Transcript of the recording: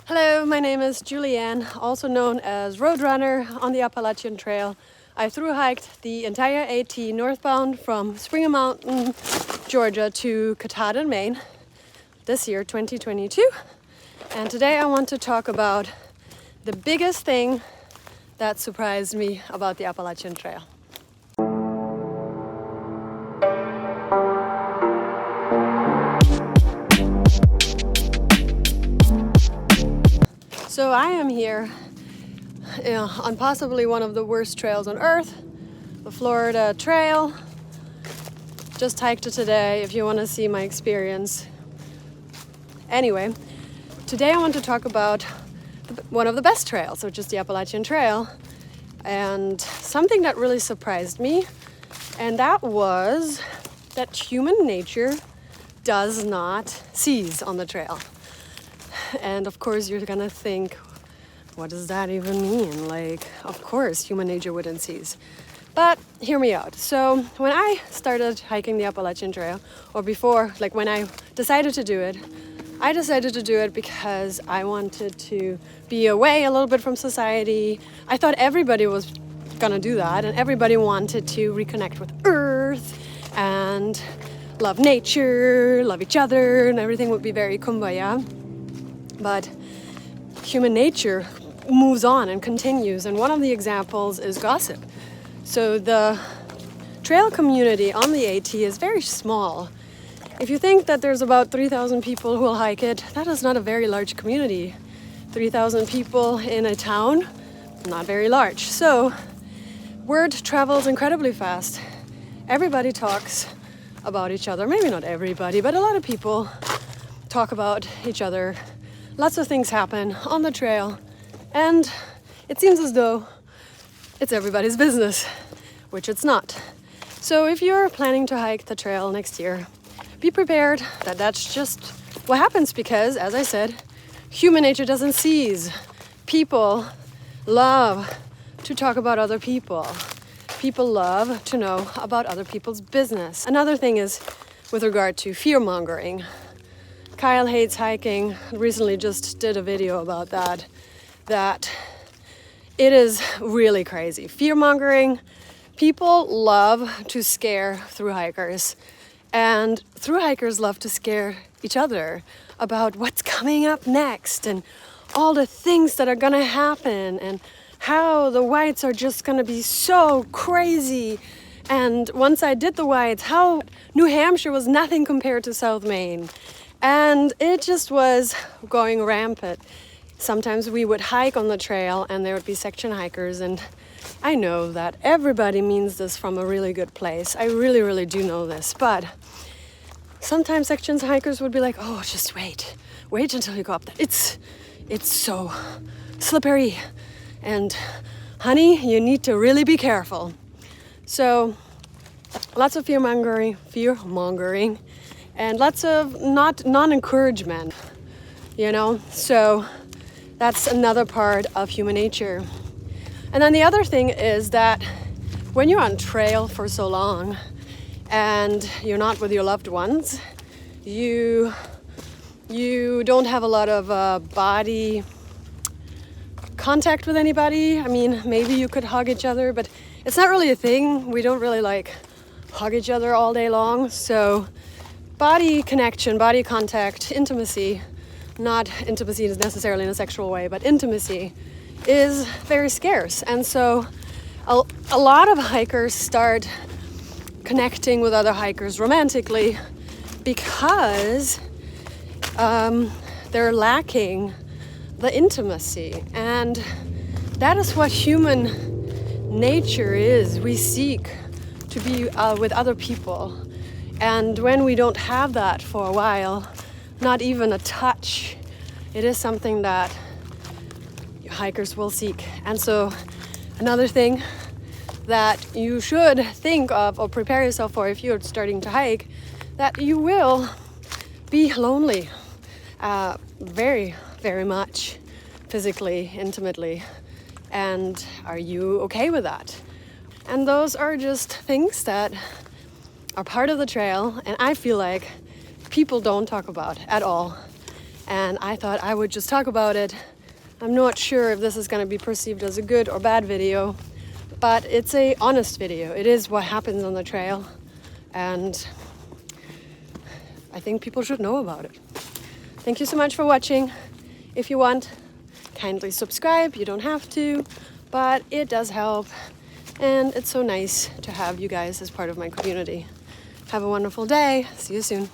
Hello, my name is Julianne, also known as Roadrunner on the Appalachian Trail. I thru-hiked the entire AT northbound from Springer Mountain, Georgia to Katahdin, Maine this year, 2022. And today I want to talk about the biggest thing that surprised me about the Appalachian Trail. So I am here on possibly one of the worst trails on earth, the Florida Trail. Just hiked it today if you want to see my experience. Anyway, today I want to talk about one of the best trails, which is the Appalachian Trail, and something that really surprised me, and that was that human nature does not cease on the trail. And of course you're gonna think, what does that even mean? Like, of course human nature wouldn't cease. But hear me out. So when I started hiking the Appalachian Trail, or before, like when I decided to do it, I decided to do it because I wanted to be away a little bit from society. I thought everybody was gonna do that, and everybody wanted to reconnect with Earth and love nature, love each other, and everything would be very kumbaya. But human nature moves on and continues, and one of the examples is gossip. So the trail community on the AT is very small. If you think that there's about 3,000 people who will hike it, that is not a very large community. 3,000 people in a town, not very large. So word travels incredibly fast. Everybody talks about each other. Maybe not everybody, but a lot of people talk about each other. Lots of things happen on the trail, and it seems as though it's everybody's business, which it's not. So if you're planning to hike the trail next year, be prepared that that's just what happens because, as I said, human nature doesn't cease. People love to talk about other people. People love to know about other people's business. Another thing is with regard to fear-mongering. Kyle hates hiking, recently just did a video about that it is really crazy. Fear-mongering, people love to scare thru-hikers, and thru-hikers love to scare each other about what's coming up next and all the things that are gonna happen and how the whites are just gonna be so crazy. And once I did the whites, how New Hampshire was nothing compared to South Maine. And it just was going rampant. Sometimes we would hike on the trail and there would be section hikers, and I know that everybody means this from a really good place. I really, really do know this. But sometimes section hikers would be like, oh, just wait until you go up there. It's so slippery. And honey, you need to really be careful. So lots of fear-mongering. And lots of non-encouragement, you know? So that's another part of human nature. And then the other thing is that when you're on trail for so long and you're not with your loved ones, you don't have a lot of body contact with anybody. I mean, maybe you could hug each other, but it's not really a thing. We don't really like hug each other all day long. So body connection, body contact, intimacy, not intimacy necessarily in a sexual way, but intimacy is very scarce. And so a lot of hikers start connecting with other hikers romantically because they're lacking the intimacy. And that is what human nature is. We seek to be with other people. And when we don't have that for a while, not even a touch, it is something that hikers will seek. And so another thing that you should think of or prepare yourself for if you're starting to hike, that you will be lonely very, very much, physically, intimately. And are you okay with that? And those are just things that are part of the trail, and I feel like people don't talk about at all. and I thought I would just talk about it. I'm not sure if this is going to be perceived as a good or bad video, but it's a honest video. It is what happens on the trail, and I think people should know about it. Thank you so much for watching. If you want, kindly subscribe. You don't have to, but it does help, and it's so nice to have you guys as part of my community. Have a wonderful day. See you soon.